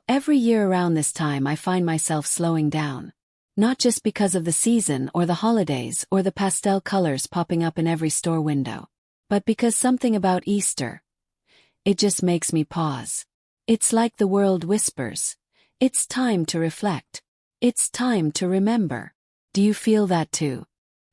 Every year around this time I find myself slowing down. Not just because of the season or the holidays or the pastel colors popping up in every store window, but because something about Easter. It just makes me pause. It's like the world whispers. It's time to reflect. It's time to remember. Do you feel that too?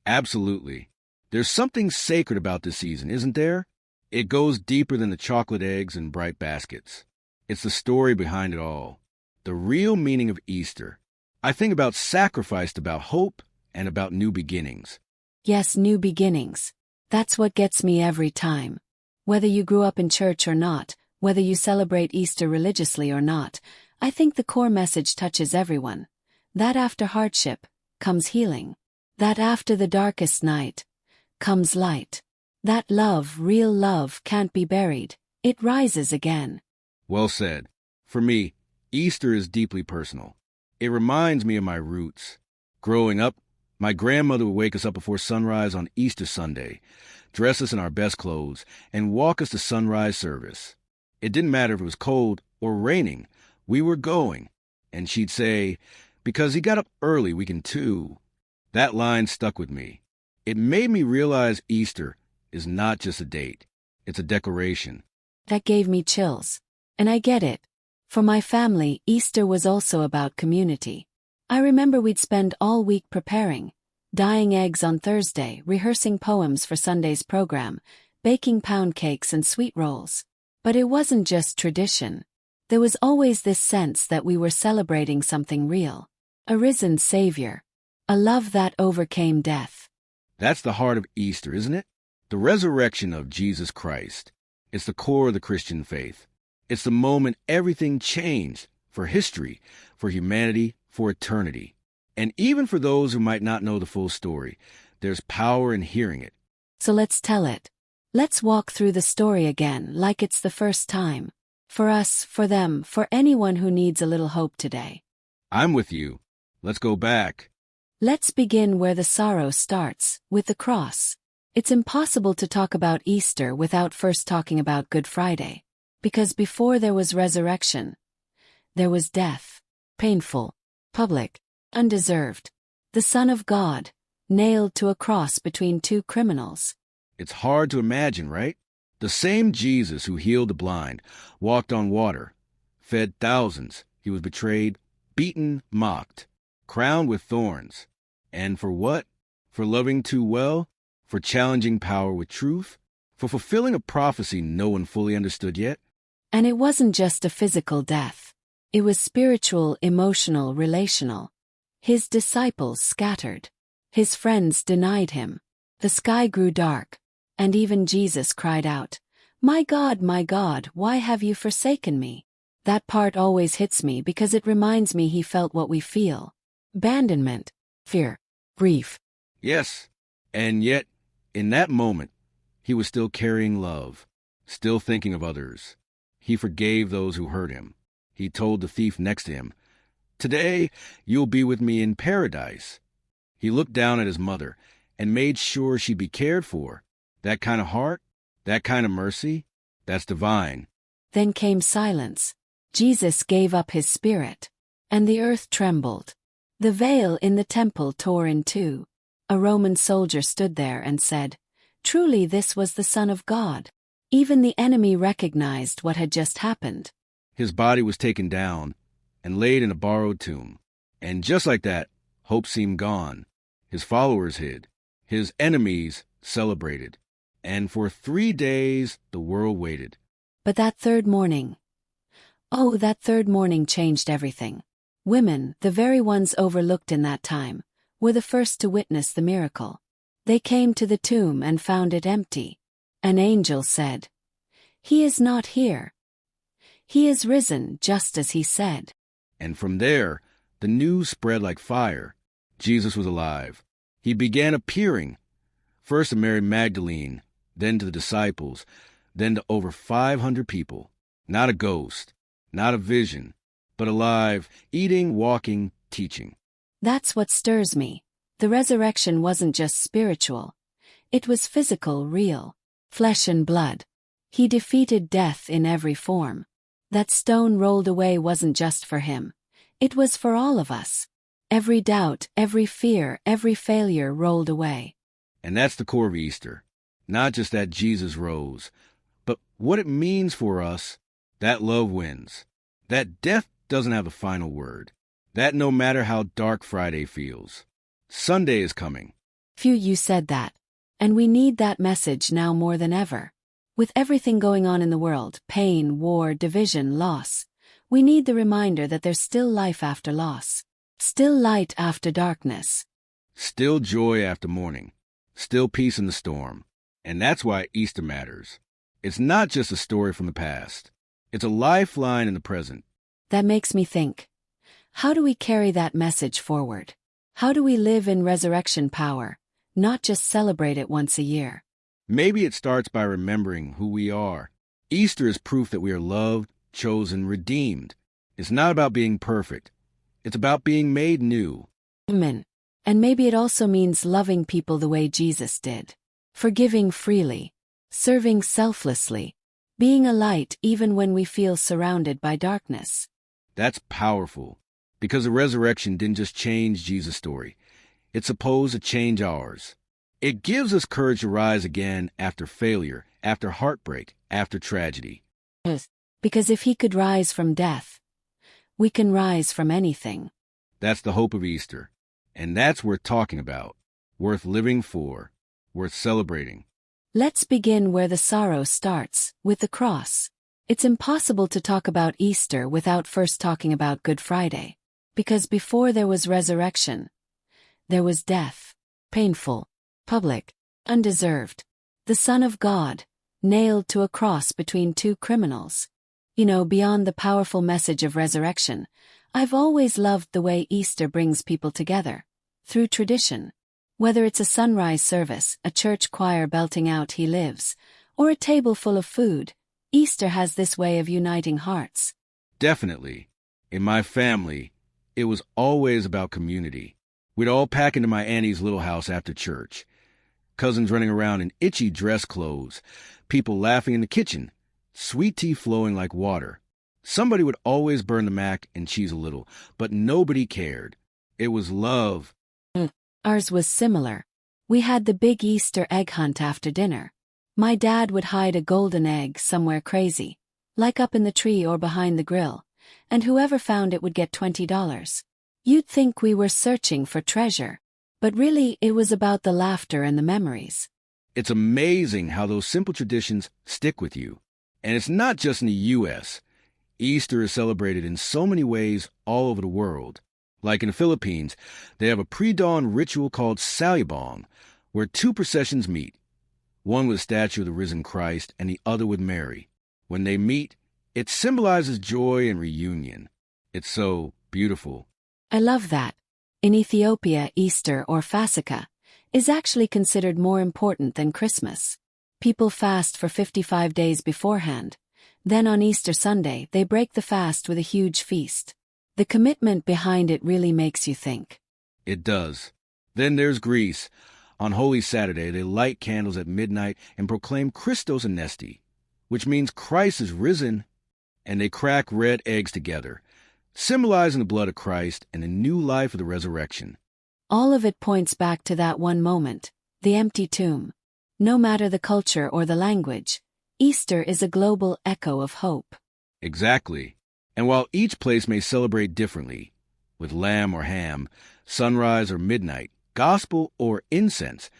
Absolutely. There's something sacred about this season, isn't there? It goes deeper than the chocolate eggs and bright baskets. It's the story behind it all. The real meaning of Easter. I think about sacrifice, about hope, and about new beginnings. Yes, new beginnings. That's what gets me every time. Whether you grew up in church or not, whether you celebrate Easter religiously or not, I think the core message touches everyone. That after hardship comes healing. That after the darkest night comes light. That love, real love, can't be buried. It rises again. Well said. For me, Easter is deeply personal. It reminds me of my roots. Growing up, my grandmother would wake us up before sunrise on Easter Sunday, dress us in our best clothes, and walk us to sunrise service. It didn't matter if it was cold or raining. We were going. And she'd say, "Because he got up early, we can too." That line stuck with me. It made me realize Easter is not just a date. It's a declaration. That gave me chills. And I get it. For my family, Easter was also about community. I remember we'd spend all week preparing, dyeing eggs on Thursday, rehearsing poems for Sunday's program, baking pound cakes and sweet rolls. But it wasn't just tradition. There was always this sense that we were celebrating something real. A risen Savior. A love that overcame death. That's the heart of Easter, isn't it? The resurrection of Jesus Christ. It's the core of the Christian faith. It's the moment everything changed, for history, for humanity, for eternity. And even for those who might not know the full story, there's power in hearing it. So let's tell it. Let's walk through the story again like it's the first time. For us, for them, for anyone who needs a little hope today. I'm with you. Let's go back. Let's begin where the sorrow starts, with the cross. It's impossible to talk about Easter without first talking about Good Friday. Because before there was resurrection, there was death. Painful, public, undeserved. The Son of God, nailed to a cross between two criminals. It's hard to imagine, right? The same Jesus who healed the blind, walked on water, fed thousands. He was betrayed, beaten, mocked, crowned with thorns. And for what? For loving too well? For challenging power with truth? For fulfilling a prophecy no one fully understood yet? And it wasn't just a physical death. It was spiritual, emotional, relational. His disciples scattered. His friends denied him. The sky grew dark. And even Jesus cried out, my God, why have you forsaken me?" That part always hits me because it reminds me he felt what we feel. Abandonment, fear, grief. Yes, and yet, in that moment, he was still carrying love, still thinking of others. He forgave those who hurt him. He told the thief next to him, "Today you'll be with me in paradise." He looked down at his mother and made sure she'd be cared for. That kind of heart, that kind of mercy, that's divine. Then came silence. Jesus gave up his spirit. And the earth trembled. The veil in the temple tore in two. A Roman soldier stood there and said, "Truly this was the Son of God." Even the enemy recognized what had just happened. His body was taken down and laid in a borrowed tomb. And just like that, hope seemed gone. His followers hid. His enemies celebrated. And for 3 days, the world waited. But that third morning changed everything. Women, the very ones overlooked in that time, were the first to witness the miracle. They came to the tomb and found it empty. An angel said, "He is not here. He is risen just as he said." And from there, the news spread like fire. Jesus was alive. He began appearing, first to Mary Magdalene, then to the disciples, then to over 500 people. Not a ghost, not a vision, but alive, eating, walking, teaching. That's what stirs me. The resurrection wasn't just spiritual. It was physical, real. Flesh and blood. He defeated death in every form. That stone rolled away wasn't just for him. It was for all of us. Every doubt, every fear, every failure rolled away. And that's the core of Easter. Not just that Jesus rose, but what it means for us, that love wins. That death doesn't have the final word. That no matter how dark Friday feels, Sunday is coming. Phew, you said that. And we need that message now more than ever. With everything going on in the world, pain, war, division, loss, we need the reminder that there's still life after loss. Still light after darkness. Still joy after mourning. Still peace in the storm. And that's why Easter matters. It's not just a story from the past. It's a lifeline in the present. That makes me think. How do we carry that message forward? How do we live in resurrection power, not just celebrate it once a year? Maybe it starts by remembering who we are. Easter is proof that we are loved, chosen, redeemed. It's not about being perfect. It's about being made new. Amen. And maybe it also means loving people the way Jesus did. Forgiving freely. Serving selflessly. Being a light even when we feel surrounded by darkness. That's powerful. Because the resurrection didn't just change Jesus' story. It's supposed to change ours. It gives us courage to rise again after failure, after heartbreak, after tragedy. Yes. Because if he could rise from death, we can rise from anything. That's the hope of Easter. And that's worth talking about, worth living for, worth celebrating. Let's begin where the sorrow starts, with the cross. It's impossible to talk about Easter without first talking about Good Friday. Because before there was resurrection, there was death. Painful, public, undeserved. The Son of God, nailed to a cross between two criminals. Beyond the powerful message of resurrection, I've always loved the way Easter brings people together. Through tradition. Whether it's a sunrise service, a church choir belting out He Lives, or a table full of food, Easter has this way of uniting hearts. Definitely. In my family, it was always about community. We'd all pack into my auntie's little house after church. Cousins running around in itchy dress clothes, people laughing in the kitchen, sweet tea flowing like water. Somebody would always burn the mac and cheese a little, but nobody cared. It was love. Ours was similar. We had the big Easter egg hunt after dinner. My dad would hide a golden egg somewhere crazy, like up in the tree or behind the grill, and whoever found it would get $20. You'd think we were searching for treasure, but really it was about the laughter and the memories. It's amazing how those simple traditions stick with you. And it's not just in the U.S. Easter is celebrated in so many ways all over the world. Like in the Philippines, they have a pre-dawn ritual called Salubong, where two processions meet, one with a statue of the risen Christ and the other with Mary. When they meet, it symbolizes joy and reunion. It's so beautiful. I love that. In Ethiopia, Easter or Fasika is actually considered more important than Christmas. People fast for 55 days beforehand. Then on Easter Sunday, they break the fast with a huge feast. The commitment behind it really makes you think. It does. Then there's Greece. On Holy Saturday, they light candles at midnight and proclaim Christos Anesti, which means Christ is risen, and they crack red eggs together, symbolizing the blood of Christ and the new life of the resurrection. All of it points back to that one moment, the empty tomb. No matter the culture or the language, Easter is a global echo of hope. Exactly. And while each place may celebrate differently, with lamb or ham, sunrise or midnight, gospel or incense,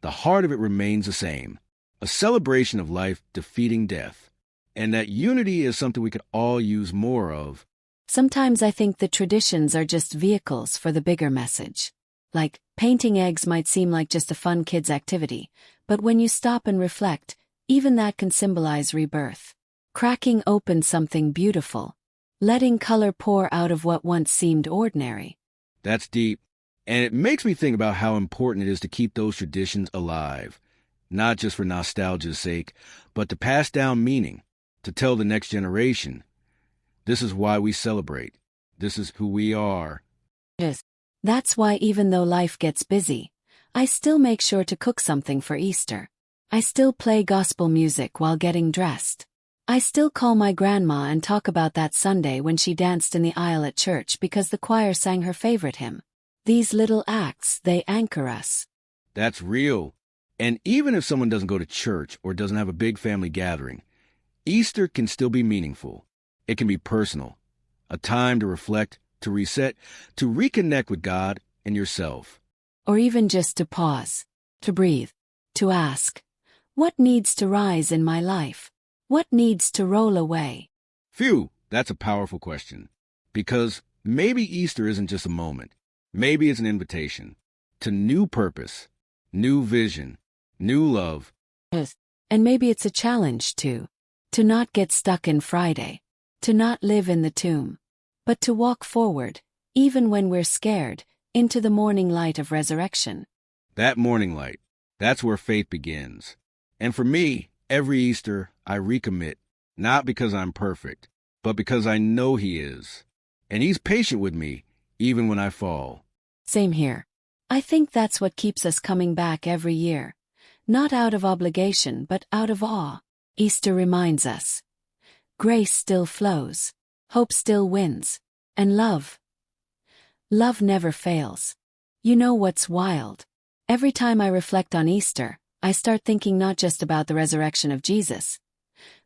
the heart of it remains the same, a celebration of life defeating death. And that unity is something we could all use more of. Sometimes I think the traditions are just vehicles for the bigger message. Like, painting eggs might seem like just a fun kid's activity, but when you stop and reflect, even that can symbolize rebirth. Cracking open something beautiful. Letting color pour out of what once seemed ordinary. That's deep. And it makes me think about how important it is to keep those traditions alive. Not just for nostalgia's sake, but to pass down meaning, to tell the next generation. This is why we celebrate. This is who we are. Yes. That's why even though life gets busy, I still make sure to cook something for Easter. I still play gospel music while getting dressed. I still call my grandma and talk about that Sunday when she danced in the aisle at church because the choir sang her favorite hymn. These little acts, they anchor us. That's real. And even if someone doesn't go to church or doesn't have a big family gathering, Easter can still be meaningful. It can be personal, a time to reflect, to reset, to reconnect with God and yourself. Or even just to pause, to breathe, to ask, what needs to rise in my life? What needs to roll away? Phew, that's a powerful question. Because maybe Easter isn't just a moment. Maybe it's an invitation to new purpose, new vision, new love. And maybe it's a challenge too. To not get stuck in Friday. To not live in the tomb. But to walk forward, even when we're scared, into the morning light of resurrection. That morning light, that's where faith begins. And for me, every Easter, I recommit, not because I'm perfect, but because I know He is. And He's patient with me, even when I fall. Same here. I think that's what keeps us coming back every year. Not out of obligation, but out of awe. Easter reminds us. Grace still flows. Hope still wins. And love. Love never fails. You know what's wild? Every time I reflect on Easter, I start thinking not just about the resurrection of Jesus,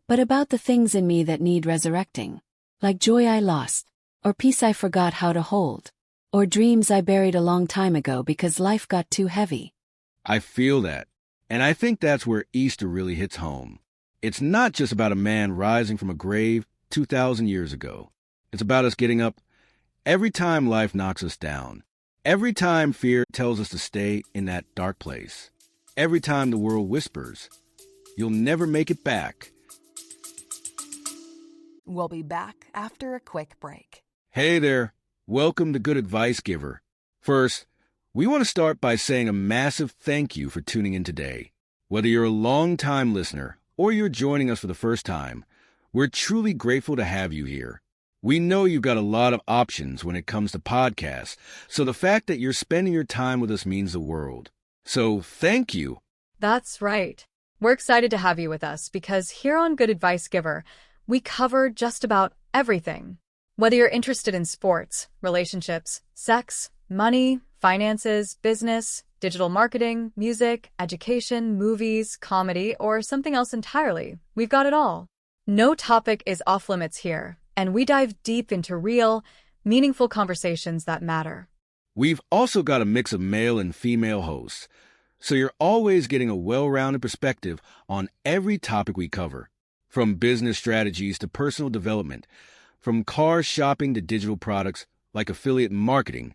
but about the things in me that need resurrecting. Like joy I lost, or peace I forgot how to hold, or dreams I buried a long time ago because life got too heavy. I feel that. And I think that's where Easter really hits home. It's not just about a man rising from a grave 2,000 years ago. It's about us getting up every time life knocks us down. Every time fear tells us to stay in that dark place. Every time the world whispers, you'll never make it back. We'll be back after a quick break. Hey there. Welcome to Good Advice Giver. First, we want to start by saying a massive thank you for tuning in today. Whether you're a long-time listener or you're joining us for the first time, we're truly grateful to have you here. We know you've got a lot of options when it comes to podcasts, so the fact that you're spending your time with us means the world. So thank you. That's right. We're excited to have you with us because here on Good Advice Giver, we cover just about everything. Whether you're interested in sports, relationships, sex, money, finances, business, digital marketing, music, education, movies, comedy, or something else entirely, we've got it all. No topic is off limits here, and we dive deep into real, meaningful conversations that matter. We've also got a mix of male and female hosts, so you're always getting a well-rounded perspective on every topic we cover, from business strategies to personal development, from car shopping to digital products like affiliate marketing.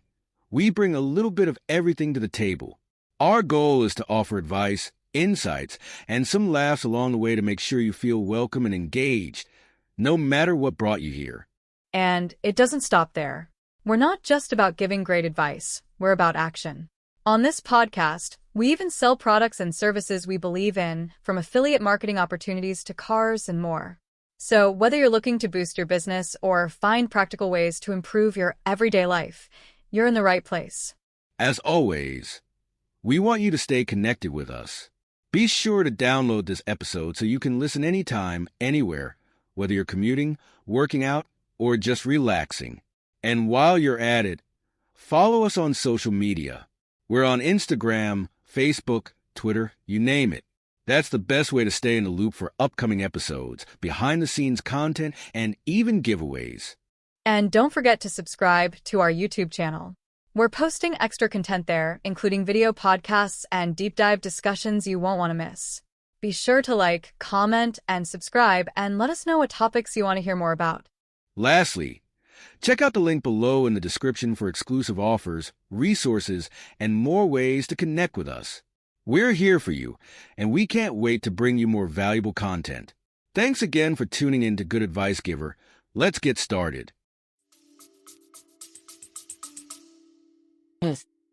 We bring a little bit of everything to the table. Our goal is to offer advice, insights, and some laughs along the way to make sure you feel welcome and engaged, no matter what brought you here. And it doesn't stop there. We're not just about giving great advice, we're about action. On this podcast, we even sell products and services we believe in, from affiliate marketing opportunities to cars and more. So whether you're looking to boost your business or find practical ways to improve your everyday life, you're in the right place. As always, we want you to stay connected with us. Be sure to download this episode so you can listen anytime, anywhere, whether you're commuting, working out, or just relaxing. And while you're at it, follow us on social media. We're on Instagram, Facebook, Twitter, you name it. That's the best way to stay in the loop for upcoming episodes, behind-the-scenes content, and even giveaways. And don't forget to subscribe to our YouTube channel. We're posting extra content there, including video podcasts and deep dive discussions you won't want to miss. Be sure to like, comment, and subscribe, and let us know what topics you want to hear more about. Lastly, check out the link below in the description for exclusive offers, resources, and more ways to connect with us. We're here for you, and we can't wait to bring you more valuable content. Thanks again for tuning in to Good Advice Giver. Let's get started.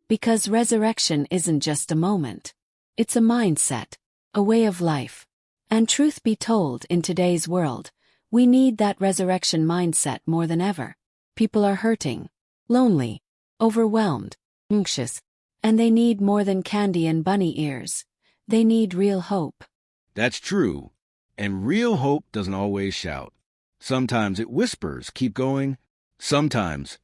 Because resurrection isn't just a moment. It's a mindset, a way of life. And truth be told, in today's world, we need that resurrection mindset more than ever. People are hurting, lonely, overwhelmed, anxious, and they need more than candy and bunny ears. They need real hope. That's true. And real hope doesn't always shout. Sometimes it whispers, keep going. Sometimes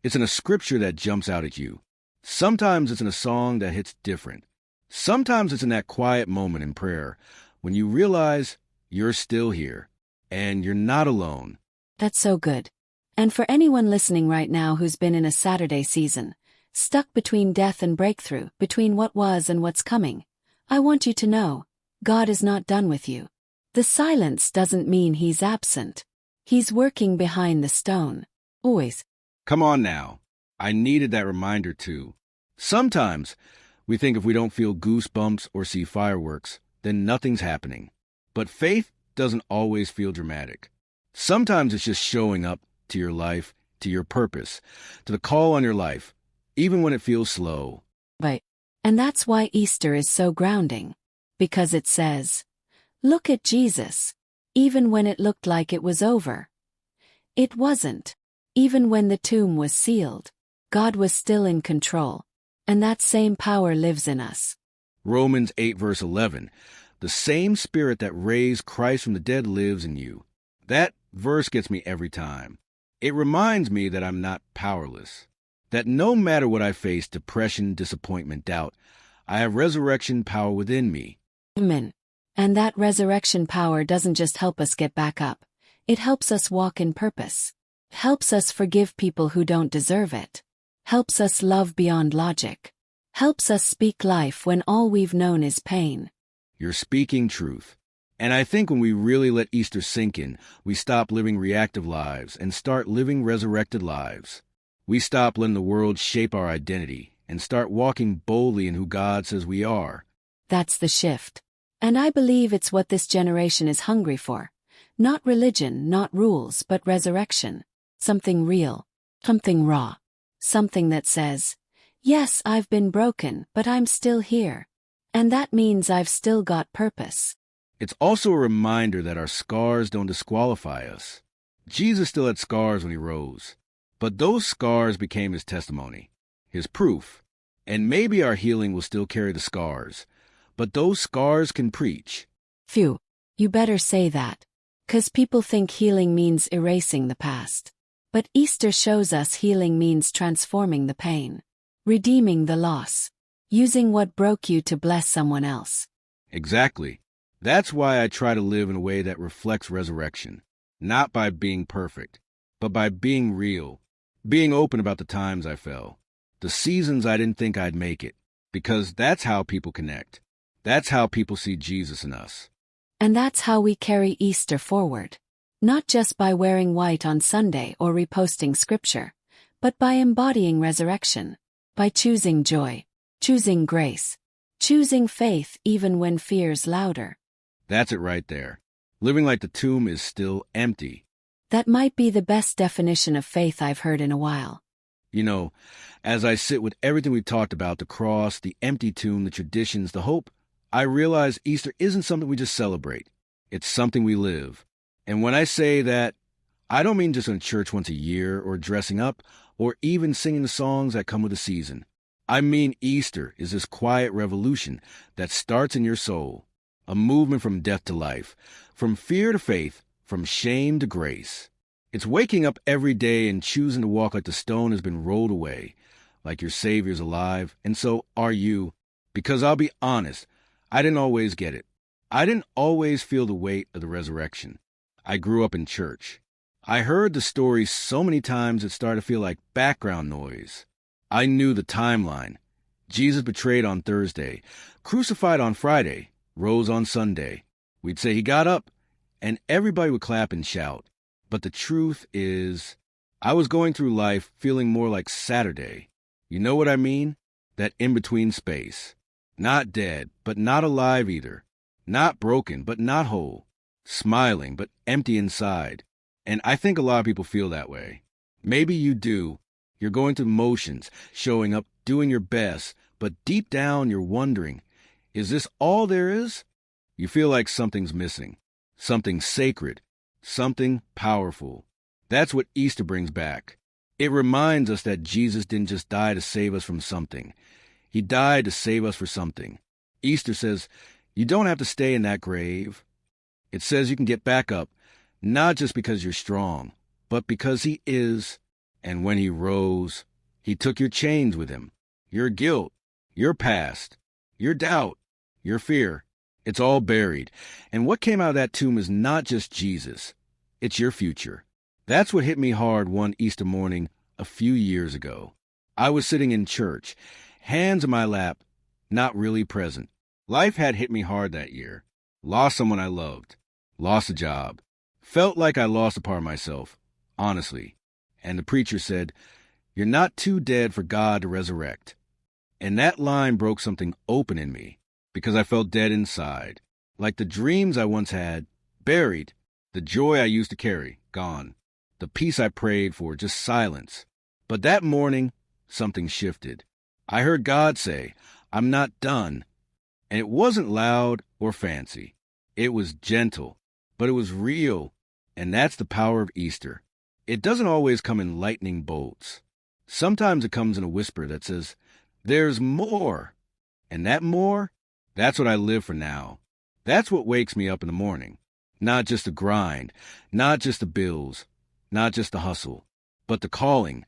it's in a scripture that jumps out at you. Sometimes it's in a song that hits different. Sometimes it's in that quiet moment in prayer when you realize you're still here and you're not alone. That's so good. And for anyone listening right now who's been in a Saturday season, stuck between death and breakthrough, between what was and what's coming, I want you to know, God is not done with you. The silence doesn't mean He's absent. He's working behind the stone. Always. Come on now. I needed that reminder too. Sometimes we think if we don't feel goosebumps or see fireworks, then nothing's happening. But faith doesn't always feel dramatic. Sometimes it's just showing up to your life, to your purpose, to the call on your life, even when it feels slow. Right. And that's why Easter is so grounding. Because it says, look at Jesus. Even when it looked like it was over. It wasn't. Even when the tomb was sealed, God was still in control. And that same power lives in us. Romans 8 verse 11. The same Spirit that raised Christ from the dead lives in you. That verse gets me every time. It reminds me that I'm not powerless. That no matter what I face, depression, disappointment, doubt, I have resurrection power within me. Amen. And that resurrection power doesn't just help us get back up. It helps us walk in purpose. Helps us forgive people who don't deserve it. Helps us love beyond logic. Helps us speak life when all we've known is pain. You're speaking truth. And I think when we really let Easter sink in, we stop living reactive lives and start living resurrected lives. We stop letting the world shape our identity and start walking boldly in who God says we are. That's the shift. And I believe it's what this generation is hungry for. Not religion, not rules, but resurrection. Something real. Something raw. Something that says, yes, I've been broken, but I'm still here. And that means I've still got purpose. It's also a reminder that our scars don't disqualify us. Jesus still had scars when He rose. But those scars became His testimony, His proof. And maybe our healing will still carry the scars. But those scars can preach. Phew, you better say that. 'Cause people think healing means erasing the past. But Easter shows us healing means transforming the pain. Redeeming the loss. Using what broke you to bless someone else. Exactly. That's why I try to live in a way that reflects resurrection. Not by being perfect, but by being real. Being open about the times I fell. The seasons I didn't think I'd make it. Because that's how people connect. That's how people see Jesus in us. And that's how we carry Easter forward. Not just by wearing white on Sunday or reposting scripture, but by embodying resurrection. By choosing joy. Choosing grace. Choosing faith even when fear's louder. That's it right there. Living like the tomb is still empty. That might be the best definition of faith I've heard in a while. You know, as I sit with everything we've talked about, the cross, the empty tomb, the traditions, the hope, I realize Easter isn't something we just celebrate. It's something we live. And when I say that, I don't mean just in church once a year or dressing up or even singing the songs that come with the season. I mean Easter is this quiet revolution that starts in your soul. A movement from death to life, from fear to faith, from shame to grace. It's waking up every day and choosing to walk like the stone has been rolled away, like your Savior's alive, and so are you. Because I'll be honest, I didn't always get it. I didn't always feel the weight of the resurrection. I grew up in church. I heard the stories so many times it started to feel like background noise. I knew the timeline. Jesus betrayed on Thursday, crucified on Friday, rose on Sunday. We'd say He got up, and everybody would clap and shout. But the truth is, I was going through life feeling more like Saturday. You know what I mean? That in-between space. Not dead, but not alive either. Not broken, but not whole. Smiling, but empty inside. And I think a lot of people feel that way. Maybe you do. You're going through motions, showing up, doing your best, but deep down you're wondering, is this all there is? You feel like something's missing. Something sacred. Something powerful. That's what Easter brings back. It reminds us that Jesus didn't just die to save us from something. He died to save us for something. Easter says, you don't have to stay in that grave. It says you can get back up, not just because you're strong, but because he is. And when he rose, he took your chains with him, your guilt, your past, your doubt, your fear. It's all buried. And what came out of that tomb is not just Jesus. It's your future. That's what hit me hard one Easter morning a few years ago. I was sitting in church, hands in my lap, not really present. Life had hit me hard that year. Lost someone I loved. Lost a job. Felt like I lost a part of myself, honestly. And the preacher said, "You're not too dead for God to resurrect." And that line broke something open in me, because I felt dead inside. Like the dreams I once had, buried. The joy I used to carry, gone. The peace I prayed for, just silence. But that morning, something shifted. I heard God say, "I'm not done." And it wasn't loud or fancy. It was gentle, but it was real. And that's the power of Easter. It doesn't always come in lightning bolts. Sometimes it comes in a whisper that says, "There's more." And that more, that's what I live for now. That's what wakes me up in the morning. Not just the grind, not just the bills, not just the hustle, but the calling,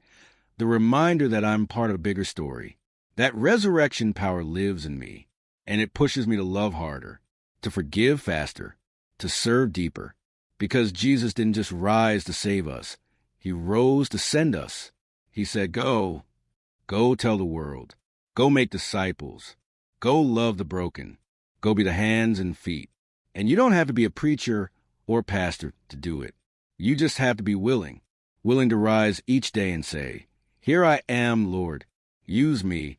the reminder that I'm part of a bigger story. That resurrection power lives in me, and it pushes me to love harder, to forgive faster, to serve deeper. Because Jesus didn't just rise to save us. He rose to send us. He said, go tell the world. Go make disciples. Go love the broken. Go be the hands and feet. And you don't have to be a preacher or pastor to do it. You just have to be willing to rise each day and say, "Here I am, Lord. Use me."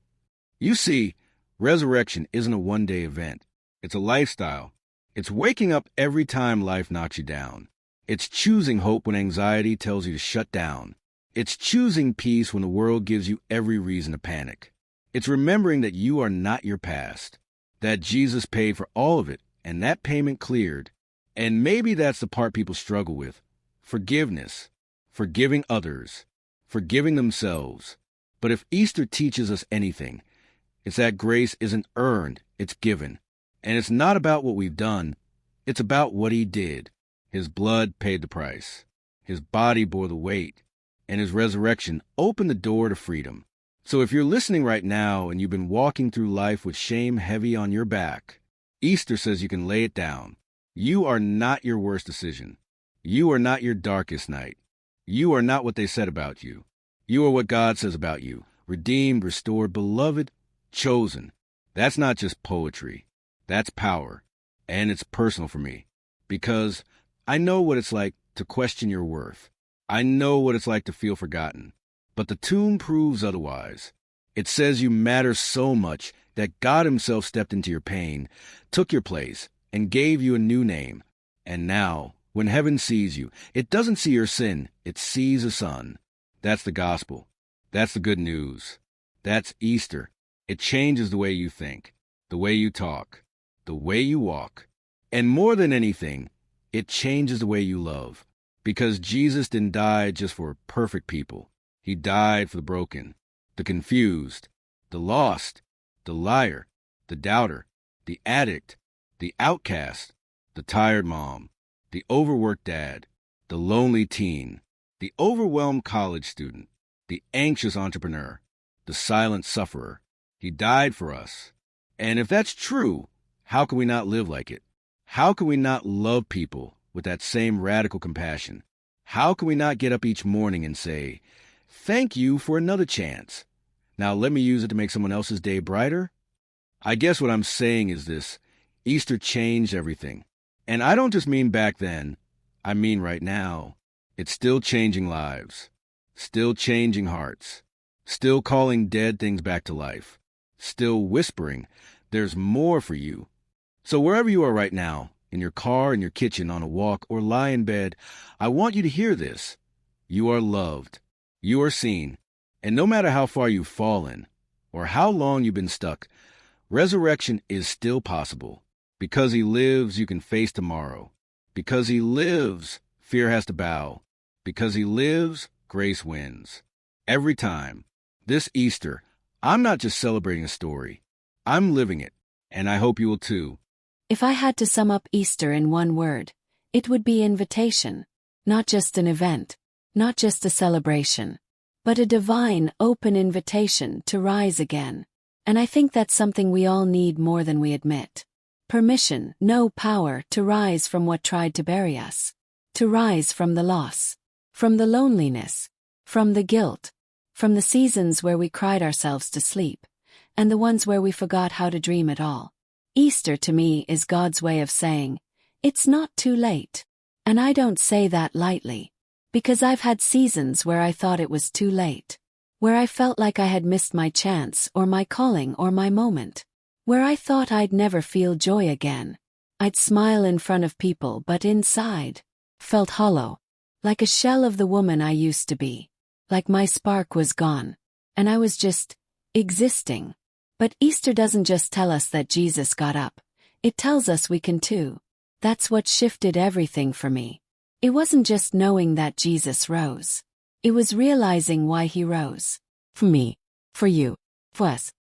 You see, resurrection isn't a one-day event. It's a lifestyle. It's waking up every time life knocks you down. It's choosing hope when anxiety tells you to shut down. It's choosing peace when the world gives you every reason to panic. It's remembering that you are not your past, that Jesus paid for all of it, and that payment cleared. And maybe that's the part people struggle with. Forgiveness, forgiving others, forgiving themselves. But if Easter teaches us anything, it's that grace isn't earned, it's given. And it's not about what we've done, it's about what he did. His blood paid the price. His body bore the weight. And his resurrection opened the door to freedom. So if you're listening right now and you've been walking through life with shame heavy on your back, Easter says you can lay it down. You are not your worst decision. You are not your darkest night. You are not what they said about you. You are what God says about you. Redeemed, restored, beloved, chosen. That's not just poetry. That's power. And it's personal for me. Because I know what it's like to question your worth. I know what it's like to feel forgotten. But the tomb proves otherwise. It says you matter so much that God himself stepped into your pain, took your place, and gave you a new name. And now, when heaven sees you, it doesn't see your sin, it sees a son. That's the gospel. That's the good news. That's Easter. It changes the way you think, the way you talk, the way you walk. And more than anything, it changes the way you love. Because Jesus didn't die just for perfect people. He died for the broken, the confused, the lost, the liar, the doubter, the addict, the outcast, the tired mom, the overworked dad, the lonely teen, the overwhelmed college student, the anxious entrepreneur, the silent sufferer. He died for us. And if that's true, how can we not live like it? How can we not love people with that same radical compassion? How can we not get up each morning and say, "Thank you for another chance. Now let me use it to make someone else's day brighter"? I guess what I'm saying is this: Easter changed everything. And I don't just mean back then, I mean right now. It's still changing lives, still changing hearts, still calling dead things back to life, still whispering, "There's more for you." So wherever you are right now, in your car, in your kitchen, on a walk, or lie in bed, I want you to hear this. You are loved. You are seen. And no matter how far you've fallen, or how long you've been stuck, resurrection is still possible. Because he lives, you can face tomorrow. Because he lives, fear has to bow. Because he lives, grace wins. Every time. This Easter, I'm not just celebrating a story. I'm living it. And I hope you will too. If I had to sum up Easter in one word, it would be invitation. Not just an event, not just a celebration, but a divine, open invitation to rise again. And I think that's something we all need more than we admit. Permission, no power, to rise from what tried to bury us. To rise from the loss, from the loneliness, from the guilt, from the seasons where we cried ourselves to sleep, and the ones where we forgot how to dream at all. Easter to me is God's way of saying, it's not too late. And I don't say that lightly, because I've had seasons where I thought it was too late, where I felt like I had missed my chance or my calling or my moment, where I thought I'd never feel joy again. I'd smile in front of people but inside felt hollow, like a shell of the woman I used to be, like my spark was gone, and I was just existing. But Easter doesn't just tell us that Jesus got up, it tells us we can too. That's what shifted everything for me. It wasn't just knowing that Jesus rose. It was realizing why he rose. For me. For you. For us.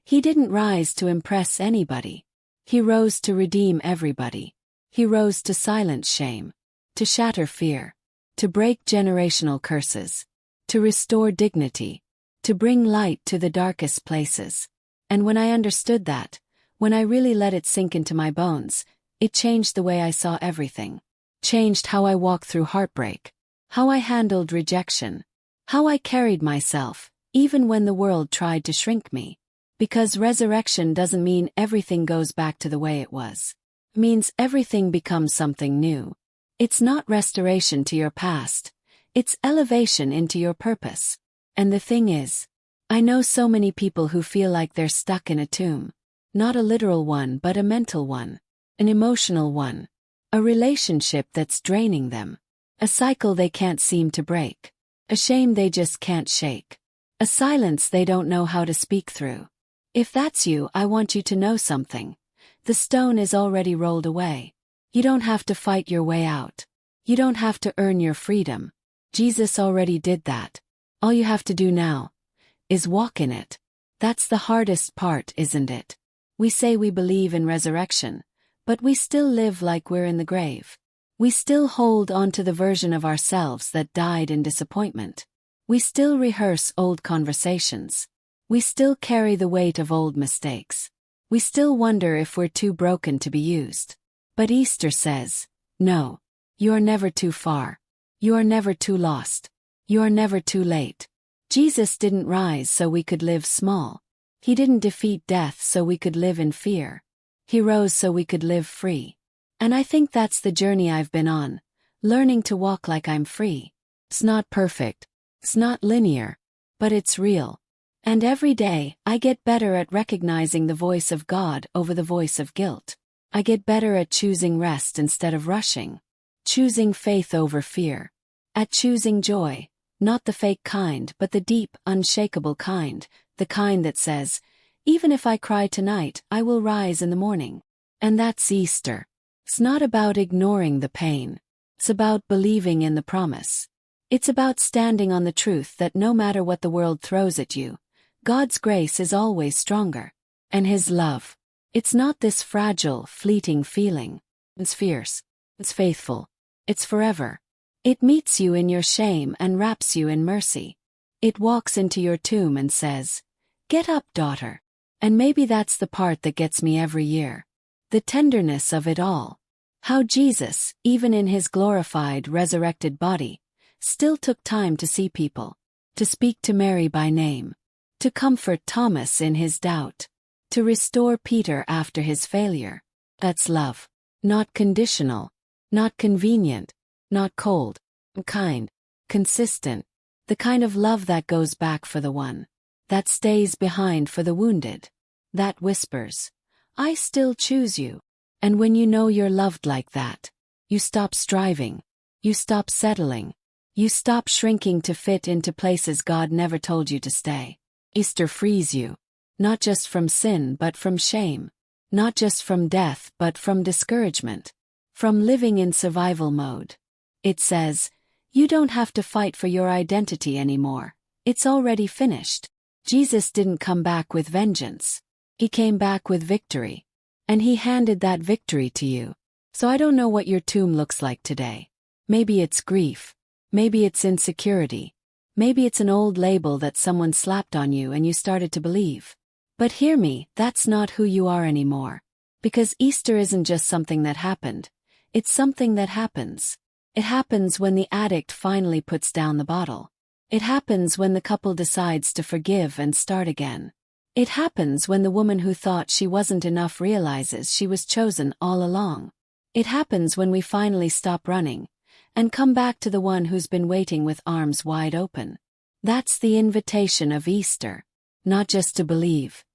He didn't rise to impress anybody. He rose to redeem everybody. He rose to silence shame, to shatter fear, to break generational curses, to restore dignity, to bring light to the darkest places. And when I understood that, when I really let it sink into my bones, it changed the way I saw everything. Changed how I walked through heartbreak, how I handled rejection, how I carried myself, even when the world tried to shrink me. Because resurrection doesn't mean everything goes back to the way it was. It means everything becomes something new. It's not restoration to your past. It's elevation into your purpose. And the thing is, I know so many people who feel like they're stuck in a tomb. Not a literal one but a mental one. An emotional one. A relationship that's draining them. A cycle they can't seem to break. A shame they just can't shake. A silence they don't know how to speak through. If that's you, I want you to know something. The stone is already rolled away. You don't have to fight your way out. You don't have to earn your freedom. Jesus already did that. All you have to do now is walk in it. That's the hardest part, isn't it? We say we believe in resurrection, but we still live like we're in the grave. We still hold on to the version of ourselves that died in disappointment. We still rehearse old conversations. We still carry the weight of old mistakes. We still wonder if we're too broken to be used. But Easter says, no, you are never too far. You are never too lost. You are never too late. Jesus didn't rise so we could live small. He didn't defeat death so we could live in fear. He rose so we could live free. And I think that's the journey I've been on, learning to walk like I'm free. It's not perfect. It's not linear. But it's real. And every day, I get better at recognizing the voice of God over the voice of guilt. I get better at choosing rest instead of rushing. Choosing faith over fear. At choosing joy, not the fake kind but the deep, unshakable kind, the kind that says, even if I cry tonight, I will rise in the morning. And that's Easter. It's not about ignoring the pain. It's about believing in the promise. It's about standing on the truth that no matter what the world throws at you, God's grace is always stronger. And His love. It's not this fragile, fleeting feeling. It's fierce. It's faithful. It's forever. It meets you in your shame and wraps you in mercy. It walks into your tomb and says, "Get up, daughter." And maybe that's the part that gets me every year. The tenderness of it all. How Jesus, even in His glorified, resurrected body, still took time to see people, to speak to Mary by name, to comfort Thomas in his doubt, to restore Peter after his failure. That's love. Not conditional, not convenient, not cold, kind, consistent, the kind of love that goes back for the one, that stays behind for the wounded, that whispers, "I still choose you." And when you know you're loved like that, you stop striving, you stop settling, you stop shrinking to fit into places God never told you to stay. Easter frees you, not just from sin but from shame, not just from death but from discouragement, from living in survival mode. It says, you don't have to fight for your identity anymore. It's already finished. Jesus didn't come back with vengeance. He came back with victory. And he handed that victory to you. So I don't know what your tomb looks like today. Maybe it's grief. Maybe it's insecurity. Maybe it's an old label that someone slapped on you and you started to believe. But hear me, that's not who you are anymore. Because Easter isn't just something that happened. It's something that happens. It happens when the addict finally puts down the bottle. It happens when the couple decides to forgive and start again. It happens when the woman who thought she wasn't enough realizes she was chosen all along. It happens when we finally stop running and come back to the one who's been waiting with arms wide open. That's the invitation of Easter. Not just to believe,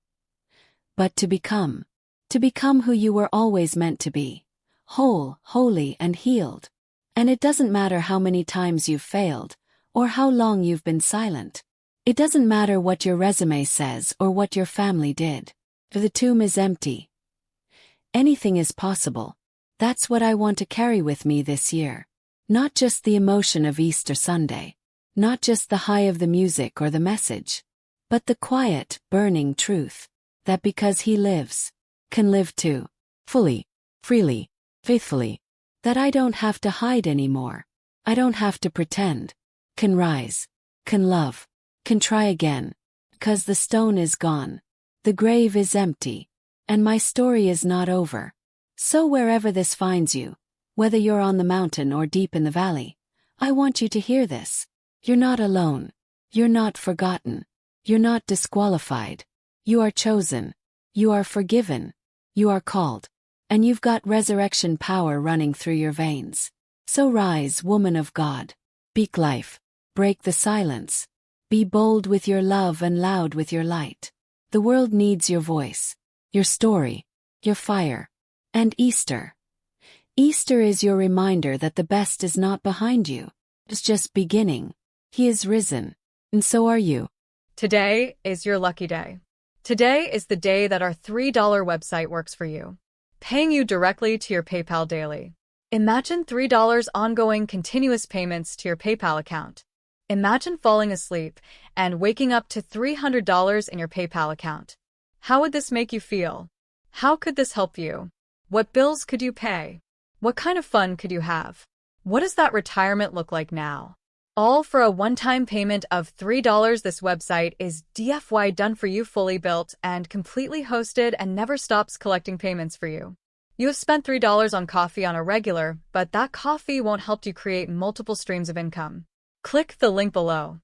but to become. To become who you were always meant to be. Whole, holy, and healed. And it doesn't matter how many times you've failed, or how long you've been silent. It doesn't matter what your resume says or what your family did. The tomb is empty. Anything is possible. That's what I want to carry with me this year. Not just the emotion of Easter Sunday. Not just the high of the music or the message. But the quiet, burning truth. That because he lives, can live too. Fully, freely, faithfully. That I don't have to hide anymore. I don't have to pretend. Can rise. Can love. Can try again. 'Cause the stone is gone. The grave is empty. And my story is not over. So wherever this finds you, whether you're on the mountain or deep in the valley, I want you to hear this. You're not alone. You're not forgotten. You're not disqualified. You are chosen. You are forgiven. You are called. And you've got resurrection power running through your veins. So rise, woman of God. Speak life. Break the silence. Be bold with your love and loud with your light. The world needs your voice, your story, your fire. And Easter. Easter is your reminder that the best is not behind you. It's just beginning. He is risen. And so are you. Today is your lucky day. Today is the day that our $3 website works for you, paying you directly to your PayPal daily. Imagine $3 ongoing continuous payments to your PayPal account. Imagine falling asleep and waking up to $300 in your PayPal account. How would this make you feel? How could this help you? What bills could you pay? What kind of fun could you have? What does that retirement look like now? All for a one-time payment of $3. This website is DFY done for you, fully built and completely hosted, and never stops collecting payments for you. You have spent $3 on coffee on a regular, but that coffee won't help you create multiple streams of income. Click the link below.